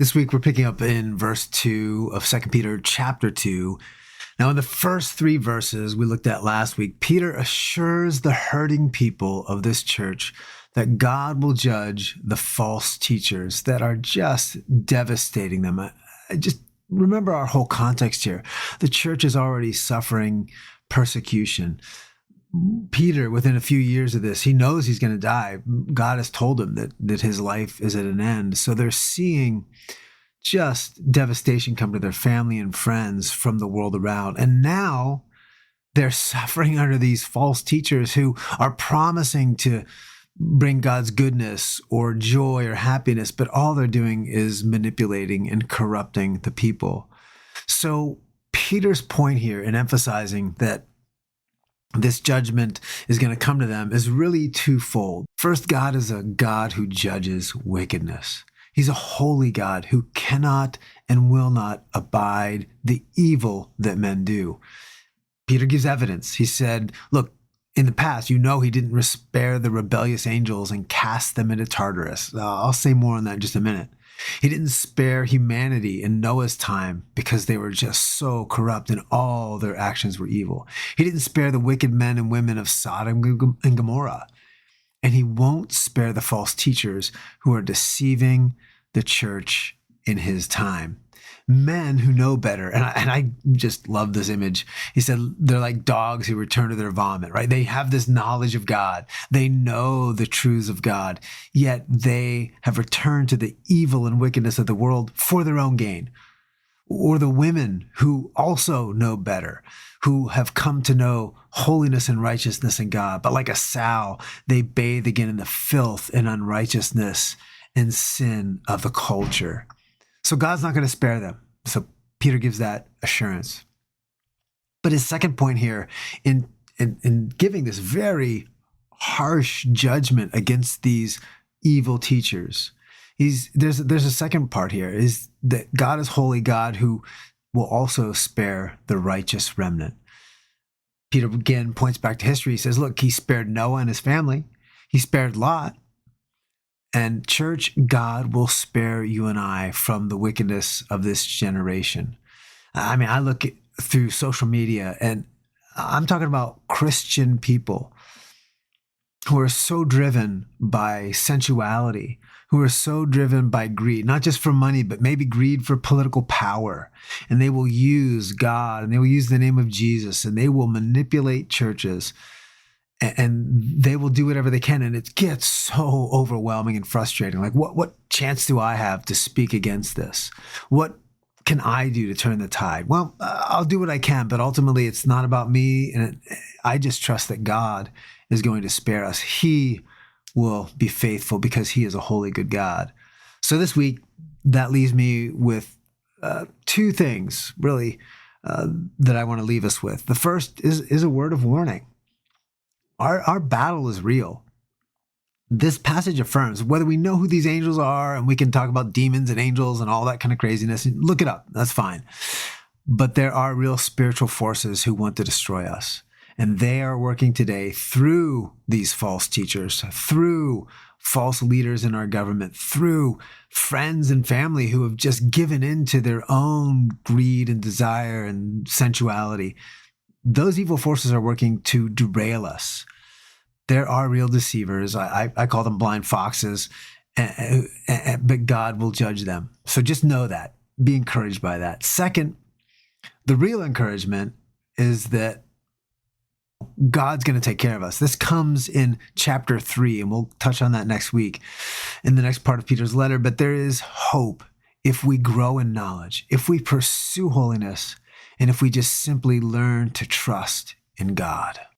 This week, we're picking up in verse 2 of 2 Peter chapter 2. Now, in the first 3 verses we looked at last week, Peter assures the hurting people of this church that God will judge the false teachers that are just devastating them. Just remember our whole context here. The church is already suffering persecution. Peter, within a few years of this, he knows he's going to die. God has told him that his life is at an end. So they're seeing just devastation come to their family and friends from the world around. And now they're suffering under these false teachers who are promising to bring God's goodness or joy or happiness, but all they're doing is manipulating and corrupting the people. So Peter's point here in emphasizing that this judgment is going to come to them is really twofold. First, God is a God who judges wickedness. He's a holy God who cannot and will not abide the evil that men do. Peter gives evidence. He said, look, in the past, he didn't spare the rebellious angels and cast them into Tartarus. I'll say more on that in just a minute. He didn't spare humanity in Noah's time because they were just so corrupt and all their actions were evil. He didn't spare the wicked men and women of Sodom and Gomorrah. And he won't spare the false teachers who are deceiving the church in his time. Men who know better. And I just love this image. He said they're like dogs who return to their vomit, right? They have this knowledge of God. They know the truths of God, yet they have returned to the evil and wickedness of the world for their own gain. Or the women who also know better, who have come to know holiness and righteousness in God, but like a sow, they bathe again in the filth and unrighteousness and sin of the culture. So God's not going to spare them. So Peter gives that assurance. But his second point here in giving this very harsh judgment against these evil teachers, there's a second part here, is that God is holy God who will also spare the righteous remnant. Peter again points back to history. He says, look, he spared Noah and his family. He spared Lot. And church, God will spare you and I from the wickedness of this generation. I mean, I look through social media and I'm talking about Christian people who are so driven by sensuality, who are so driven by greed, not just for money, but maybe greed for political power. And they will use God and they will use the name of Jesus and they will manipulate churches. And they will do whatever they can. And it gets so overwhelming and frustrating. Like, what chance do I have to speak against this? What can I do to turn the tide? Well, I'll do what I can, but ultimately it's not about me. And I just trust that God is going to spare us. He will be faithful because he is a holy, good God. So this week, that leaves me with 2 things, really, that I want to leave us with. The first is a word of warning. Our battle is real. This passage affirms, whether we know who these angels are, and we can talk about demons and angels and all that kind of craziness, look it up, that's fine. But there are real spiritual forces who want to destroy us. And they are working today through these false teachers, through false leaders in our government, through friends and family who have just given in to their own greed and desire and sensuality. Those evil forces are working to derail us. There are real deceivers. I call them blind foxes, but God will judge them. So just know that. Be encouraged by that. Second, the real encouragement is that God's going to take care of us. This comes in chapter 3, and we'll touch on that next week in the next part of Peter's letter. But there is hope if we grow in knowledge, if we pursue holiness, and if we just simply learn to trust in God.